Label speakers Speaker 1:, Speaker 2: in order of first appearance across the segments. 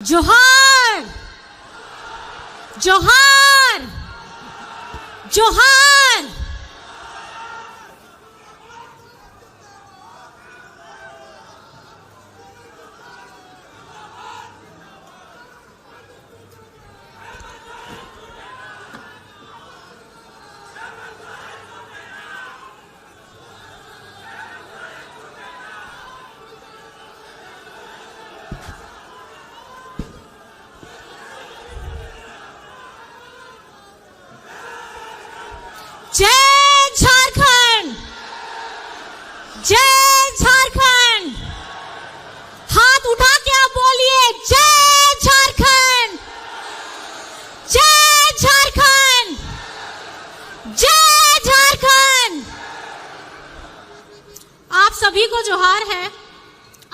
Speaker 1: जोहार जोहार जोहार। जय झारखंड, जय झारखंड। हाथ उठा के आप बोलिए जय झारखंड, जय झारखंड, जय झारखंड। आप सभी को जोहार है।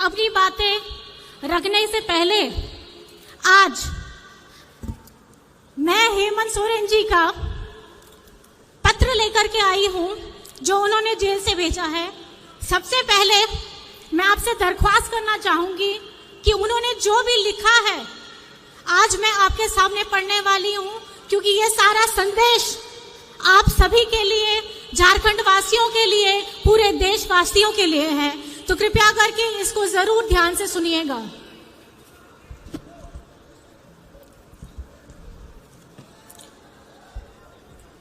Speaker 1: अपनी बातें रखने से पहले आज मैं हेमंत सोरेन जी का पत्र लेकर के आई हूं जो उन्होंने जेल से भेजा है। सबसे पहले मैं आपसे दरख्वास्त करना चाहूंगी कि उन्होंने जो भी लिखा है आज मैं आपके सामने पढ़ने वाली हूं, क्योंकि ये सारा संदेश आप सभी के लिए, झारखंड वासियों के लिए, पूरे देशवासियों के लिए है। तो कृपया करके इसको जरूर ध्यान से सुनिएगा।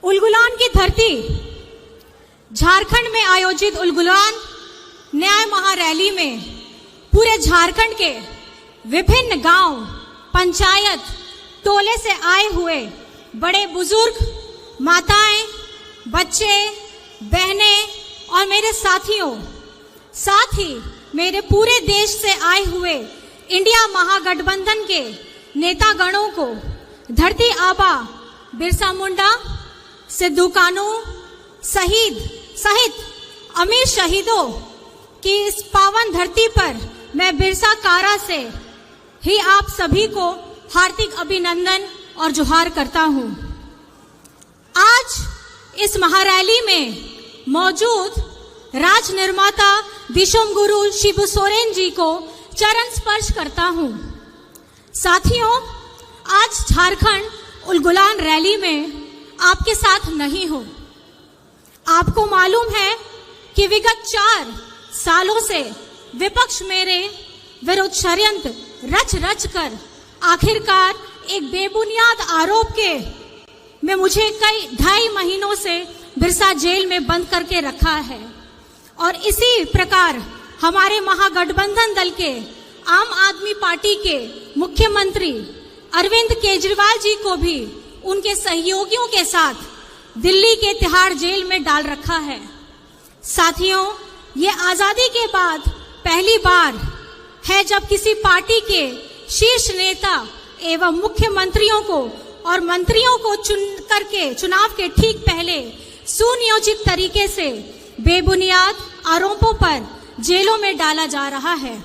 Speaker 1: उलगुलान की धरती, झारखंड में आयोजित उलगुलान न्याय महारैली में पूरे झारखंड के विभिन्न गांव, पंचायत, टोले से आए हुए बड़े बुजुर्ग, माताएं, बच्चे, बहनें और मेरे साथियों, साथ ही मेरे पूरे देश से आए हुए इंडिया महागठबंधन के नेतागणों को धरती आबा बिरसा मुंडा, सिद्धू कानू सहित अमीर शहीदों की इस पावन धरती पर मैं बिरसा कारा से ही आप सभी को हार्दिक अभिनंदन और जोहार करता हूं। आज इस महारैली में मौजूद राज निर्माता विश्व गुरु शिबू सोरेन जी को चरण स्पर्श करता हूं। साथियों, आज झारखंड उलगुलान रैली में आपके साथ नहीं हो। आपको मालूम है कि विगत 4 सालों से विपक्ष मेरे विरुद्ध षड्यंत्र रच कर आखिरकार एक बेबुनियाद आरोप के में मुझे कई 2.5 महीनों से बिरसा जेल में बंद करके रखा है। और इसी प्रकार हमारे महागठबंधन दल के आम आदमी पार्टी के मुख्यमंत्री अरविंद केजरीवाल जी को भी उनके सहयोगियों के साथ दिल्ली के तिहाड़ जेल में डाल रखा है। साथियों, ये आजादी के बाद पहली बार है जब किसी पार्टी के शीर्ष नेता एवं मुख्यमंत्रियों को और मंत्रियों को चुन करके चुनाव के ठीक पहले सुनियोजित तरीके से बेबुनियाद आरोपों पर जेलों में डाला जा रहा है।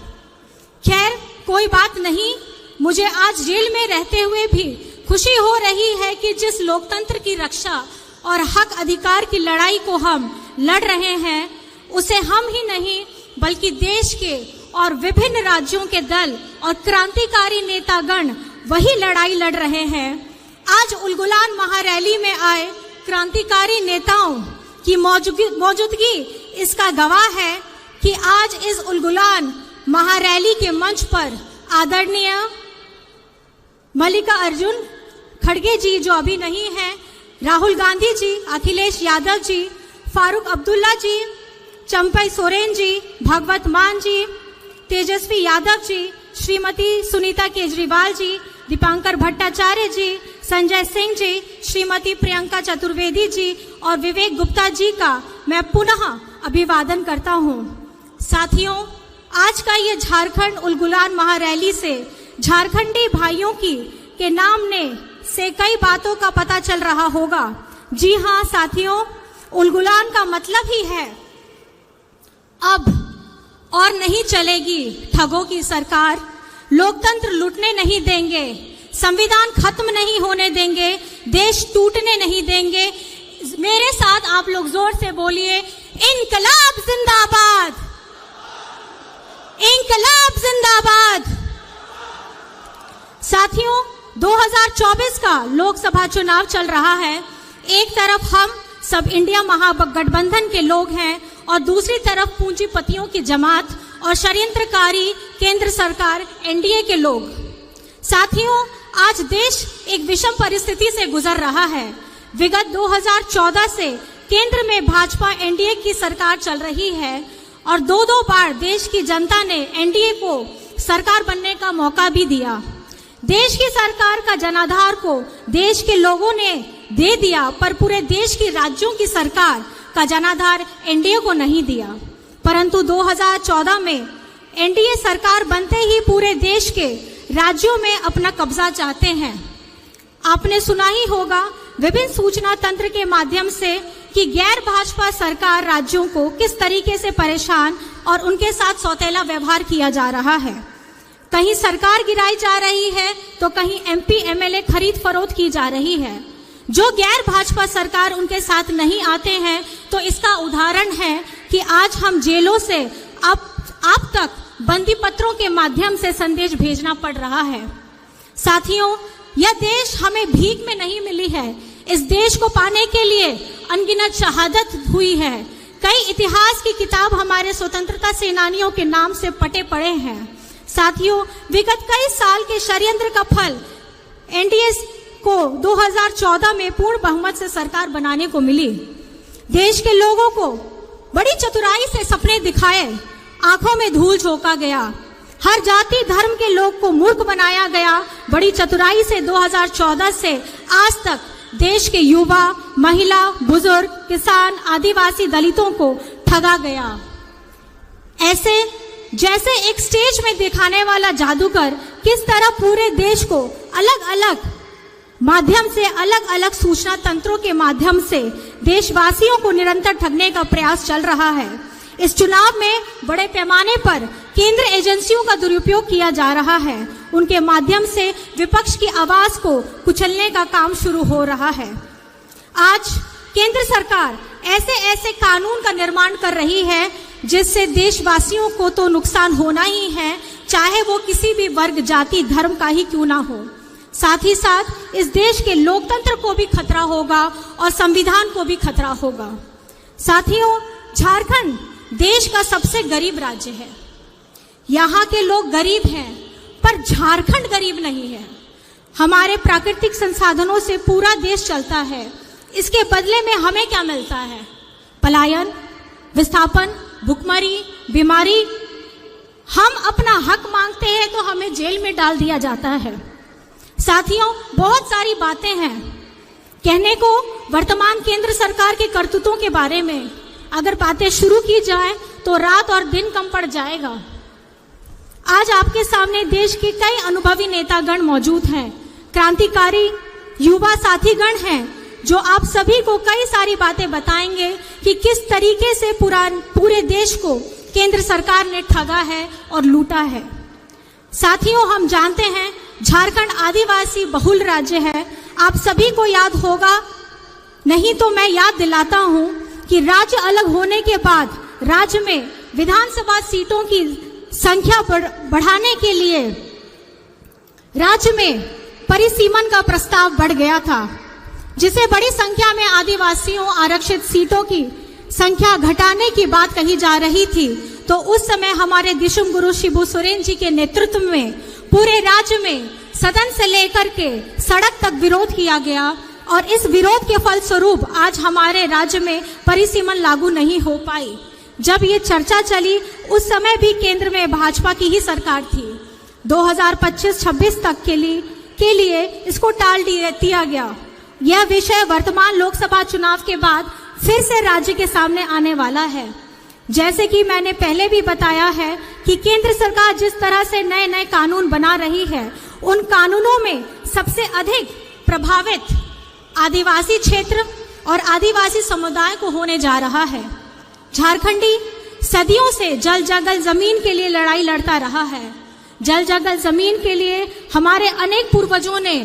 Speaker 1: खैर, कोई बात नहीं, मुझे आज जेल में रहते हुए भी खुशी हो रही है कि जिस लोकतंत्र की रक्षा और हक अधिकार की लड़ाई को हम लड़ रहे हैं, उसे हम ही नहीं बल्कि देश के और विभिन्न राज्यों के दल और क्रांतिकारी नेतागण वही लड़ाई लड़ रहे हैं। आज उलगुलान महारैली में आए क्रांतिकारी नेताओं की मौजूदगी इसका गवाह है कि आज इस उलगुलान महारैली के मंच पर आदरणीय मल्लिकार्जुन खड़गे जी, जो अभी नहीं है, राहुल गांधी जी, अखिलेश यादव जी, फारूक अब्दुल्ला जी, चंपई सोरेन जी, भगवत मान जी, तेजस्वी यादव जी, श्रीमती सुनीता केजरीवाल जी, दीपांकर भट्टाचार्य जी, संजय सिंह जी, श्रीमती प्रियंका चतुर्वेदी जी और विवेक गुप्ता जी का मैं पुनः अभिवादन करता हूं। साथियों, आज का ये झारखंड उलगुलान महारैली से झारखंडी भाइयों की के नाम ने से कई बातों का पता चल रहा होगा। जी हाँ साथियों, उलगुलान का मतलब ही है अब और नहीं चलेगी ठगों की सरकार, लोकतंत्र लूटने नहीं देंगे, संविधान खत्म नहीं होने देंगे, देश टूटने नहीं देंगे। मेरे साथ आप लोग जोर से बोलिए, इनकलाब जिंदाबाद, इनकलाब जिंदाबाद। साथियों, 2024 का लोकसभा चुनाव चल रहा है। एक तरफ हम सब इंडिया महागठबंधन के लोग हैं और दूसरी तरफ पूंजीपतियों की जमात और षड्यंत्रकारी केंद्र सरकार एनडीए के लोग। साथियों, आज देश एक विषम परिस्थिति से गुजर रहा है। विगत 2014 से केंद्र में भाजपा एनडीए की सरकार चल रही है और दो बार देश की जनता ने एनडीए को सरकार बनने का मौका भी दिया। देश की सरकार का जनाधार को देश के लोगों ने दे दिया, पर पूरे देश की राज्यों की सरकार का जनाधार एनडीए को नहीं दिया। परंतु 2014 में एनडीए सरकार बनते ही पूरे देश के राज्यों में अपना कब्जा चाहते हैं। आपने सुना ही होगा विभिन्न सूचना तंत्र के माध्यम से कि गैर भाजपा सरकार राज्यों को किस तरीके से परेशान और उनके साथ सौतेला व्यवहार किया जा रहा है। कहीं सरकार गिराई जा रही है तो कहीं एमपी एमएलए खरीद फरोख्त की जा रही है। जो गैर भाजपा सरकार उनके साथ नहीं आते हैं तो इसका उदाहरण है कि आज हम जेलों से आप तक बंदी पत्रों के माध्यम से संदेश भेजना पड़ रहा है। साथियों, यह देश हमें भीख में नहीं मिली है। इस देश को पाने के लिए अनगिनत शहादत हुई है। कई इतिहास की किताब हमारे स्वतंत्रता सेनानियों के नाम से पटे पड़े हैं। साथियों, विगत कई साल के षड्यंत्र का फल एनडीए को 2014 में पूर्ण बहुमत से सरकार बनाने को मिली। देश के लोगों को बड़ी चतुराई से सपने दिखाए, आंखों में धूल झोंका गया, हर जाति धर्म के लोग को मूर्ख बनाया गया। बड़ी चतुराई से 2014 से आज तक देश के युवा, महिला, बुजुर्ग, किसान, आदिवासी, दलितों को ठगा गया। ऐसे जैसे एक स्टेज में दिखाने वाला जादूगर किस तरह पूरे देश को अलग अलग माध्यम से, अलग अलग सूचना तंत्रों के माध्यम से देशवासियों को निरंतर ठगने का प्रयास चल रहा है। इस चुनाव में बड़े पैमाने पर केंद्र एजेंसियों का दुरुपयोग किया जा रहा है। उनके माध्यम से विपक्ष की आवाज को कुचलने का काम शुरू हो रहा है। आज केंद्र सरकार ऐसे ऐसे कानून का निर्माण कर रही है जिससे देशवासियों को तो नुकसान होना ही है, चाहे वो किसी भी वर्ग, जाति, धर्म का ही क्यों ना हो। साथ ही साथ इस देश के लोकतंत्र को भी खतरा होगा और संविधान को भी खतरा होगा। साथियों, झारखंड देश का सबसे गरीब राज्य है। यहाँ के लोग गरीब हैं, पर झारखंड गरीब नहीं है। हमारे प्राकृतिक संसाधनों से पूरा देश चलता है। इसके बदले में हमें क्या मिलता है? पलायन, विस्थापन, भुखमरी, बीमारी। हम अपना हक मांगते हैं तो हमें जेल में डाल दिया जाता है। साथियों, बहुत सारी बातें हैं कहने को वर्तमान केंद्र सरकार के करतूतों के बारे में। अगर बातें शुरू की जाए तो रात और दिन कम पड़ जाएगा। आज आपके सामने देश के कई अनुभवी नेतागण मौजूद हैं, क्रांतिकारी युवा साथीगण हैं, जो आप सभी को कई सारी बातें बताएंगे कि किस तरीके से पूरे देश को केंद्र सरकार ने ठगा है और लूटा है। साथियों, हम जानते हैं झारखंड आदिवासी बहुल राज्य है। आप सभी को याद होगा, नहीं तो मैं याद दिलाता हूं कि राज्य अलग होने के बाद राज्य में विधानसभा सीटों की संख्या बढ़ाने के लिए राज्य में परिसीमन का प्रस्ताव बढ़ गया था, जिसे बड़ी संख्या में आदिवासियों आरक्षित सीटों की संख्या घटाने की बात कही जा रही थी। तो उस समय हमारे दिशम गुरु शिबू सोरेन जी के नेतृत्व में पूरे राज्य में सदन से लेकर के सड़क तक विरोध किया गया और इस विरोध के फलस्वरूप आज हमारे राज्य में परिसीमन लागू नहीं हो पाई। जब ये चर्चा चली उस समय भी केंद्र में भाजपा की ही सरकार थी। 2025-26 तक के लिए इसको टाल दिया गया। यह विषय वर्तमान लोकसभा चुनाव के बाद फिर से राज्य के सामने आने वाला है। जैसे कि मैंने पहले भी बताया है कि केंद्र सरकार जिस तरह से नए नए कानून बना रही है, उन कानूनों में सबसे अधिक प्रभावित आदिवासी क्षेत्र और आदिवासी समुदाय को होने जा रहा है। झारखंडी सदियों से जल जंगल जमीन के लिए लड़ाई लड़ता रहा है। जल जंगल जमीन के लिए हमारे अनेक पूर्वजों ने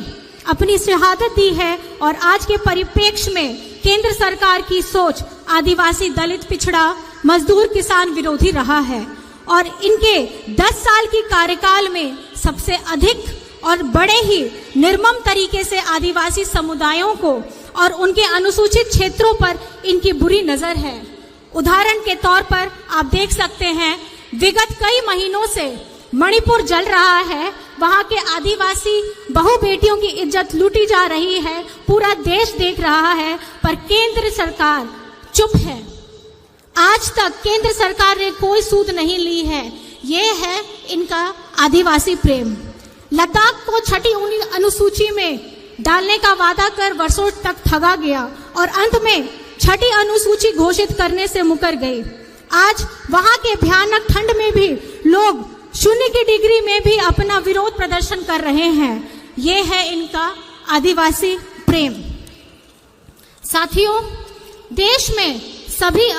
Speaker 1: अपनी शहादत दी है और आज के परिप्रेक्ष्य में केंद्र सरकार की सोच आदिवासी, दलित, पिछड़ा, मजदूर, किसान विरोधी रहा है और इनके 10 साल की कार्यकाल में सबसे अधिक और बड़े ही निर्मम तरीके से आदिवासी समुदायों को और उनके अनुसूचित क्षेत्रों पर इनकी बुरी नजर है। उदाहरण के तौर पर आप देख सकते हैं, विगत कई महीनों से मणिपुर जल रहा है, वहां के आदिवासी बहु बेटियों की इज्जत लूटी जा रही है, पूरा देश देख रहा है, पर केंद्र सरकार चुप है। आज तक केंद्र सरकार ने कोई सूद नहीं ली है। ये है इनका आदिवासी प्रेम। लद्दाख को छठी अनुसूची में डालने का वादा कर वर्षों तक ठगा गया और अंत में छठी अनुसूची घोषित करने से मुकर गए। आज वहां के भयानक ठंड में भी लोग 0 की डिग्री में भी अपना विरोध प्रदर्शन कर रहे हैं। ये है इनका आदिवासी प्रेम। साथियों, देश में सभी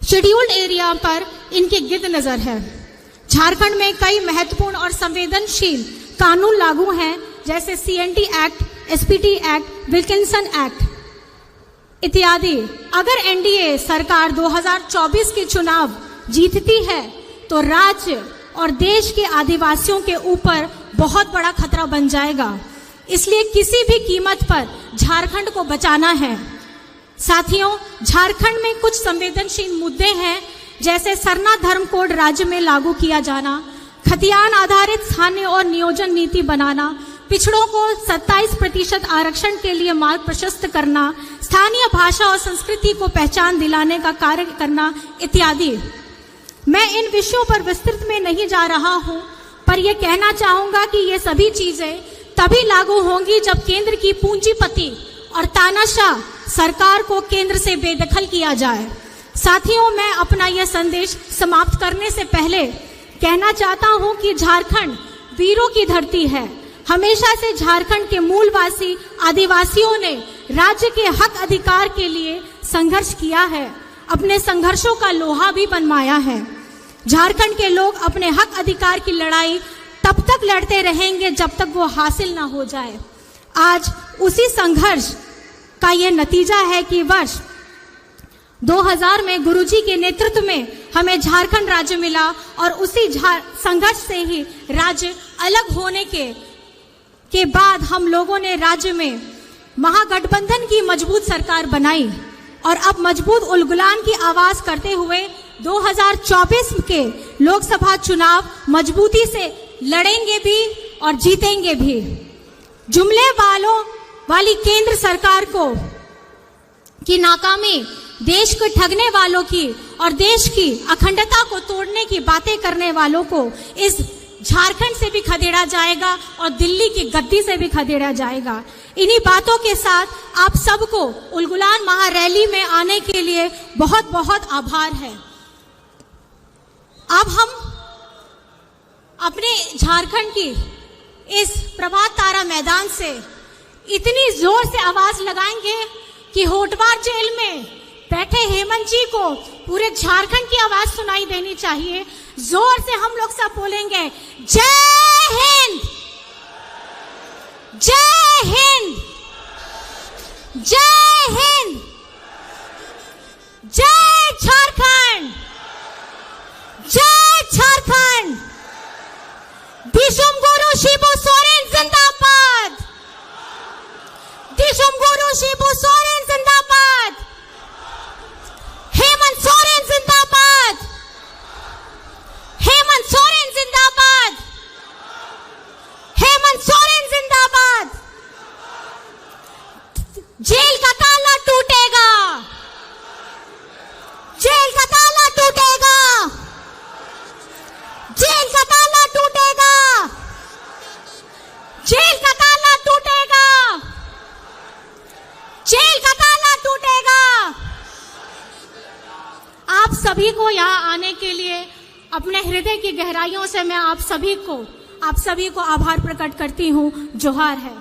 Speaker 1: शेड्यूल्ड एरिया पर इनकी गिद्ध नजर है। झारखंड में कई महत्वपूर्ण और संवेदनशील कानून लागू हैं, जैसे CNT act, SPT act, Wilkinson act इत्यादि। अगर NDA सरकार 2024 के चुनाव जीतती है तो राज्य और देश के आदिवासियों के ऊपर बहुत बड़ा खतरा बन जाएगा। इसलिए किसी भी कीमत पर झारखंड को बचाना है। साथियों, झारखंड में कुछ संवेदनशील मुद्दे हैं, जैसे सरना धर्म कोड राज्य में लागू किया जाना, खतियान आधारित स्थानीय और नियोजन नीति बनाना, पिछड़ों को 27% आरक्षण के लिए मार्ग प्रशस्त करना, स्थानीय भाषा और संस्कृति को पहचान दिलाने का कार्य करना इत्यादि। मैं इन विषयों पर विस्तृत में नहीं जा रहा हूं, पर यह कहना चाहूंगा कि ये सभी चीजें तभी लागू होंगी जब केंद्र की पूंजीपति और तानाशाह सरकार को केंद्र से बेदखल किया जाए। साथियों, मैं अपना यह संदेश समाप्त करने से पहले कहना चाहता हूं कि झारखंड वीरों की धरती है। हमेशा से झारखंड के मूलवासी आदिवासियों ने राज्य के हक अधिकार के लिए संघर्ष किया है, अपने संघर्षों का लोहा भी बनवाया है। झारखंड के लोग अपने हक अधिकार की लड़ाई तब तक लड़ते रहेंगे जब तक वो हासिल ना हो जाए। आज उसी संघर्ष का यह नतीजा है कि वर्ष 2000 में गुरुजी के नेतृत्व में हमें झारखंड राज्य मिला और उसी संघर्ष से ही राज्य अलग होने के बाद हम लोगों ने राज्य में महागठबंधन की मजबूत सरकार बनाई और अब मजबूत उलगुलान की आवाज करते हुए 2024 के लोकसभा चुनाव मजबूती से लड़ेंगे भी और जीतेंगे भी। जुमले वाली केंद्र सरकार की नाकामी, देश को ठगने वालों की और देश की अखंडता को तोड़ने की बातें करने वालों को इस झारखंड से भी खदेड़ा जाएगा और दिल्ली की गद्दी से भी खदेड़ा जाएगा। इन्हीं बातों के साथ आप सबको उलगुलान महारैली में आने के लिए बहुत बहुत आभार है। अब हम अपने झारखंड की इस प्रभात तारा मैदान से इतनी जोर से आवाज लगाएंगे कि होटवार जेल में बैठे हेमंत जी को पूरे झारखंड की आवाज सुनाई देनी चाहिए। जोर से हम लोग सब बोलेंगे, जय हिंद, जय हिंद, जय हिंद, जय झारखंड, जय झारखंड। दिशुम गुरु शिबू सोरेन जिंदाबाद, दिशुम गुरु शिबू सोरेन जिंदाबाद, हेमंत सोरेन जिंदाबाद, हेमंत सोरेन जिंदाबाद, हेमंत सोरेन जिंदाबाद। जेल का ताला टूटेगा, जेल का ताला टूटेगा, जेल का ताला टूटेगा, जेल का ताला टूटेगा, जेल का ताला टूटेगा। आप सभी को यहाँ आने के लिए अपने हृदय की गहराइयों से मैं आप सभी को आभार प्रकट करती हूँ। जोहार है।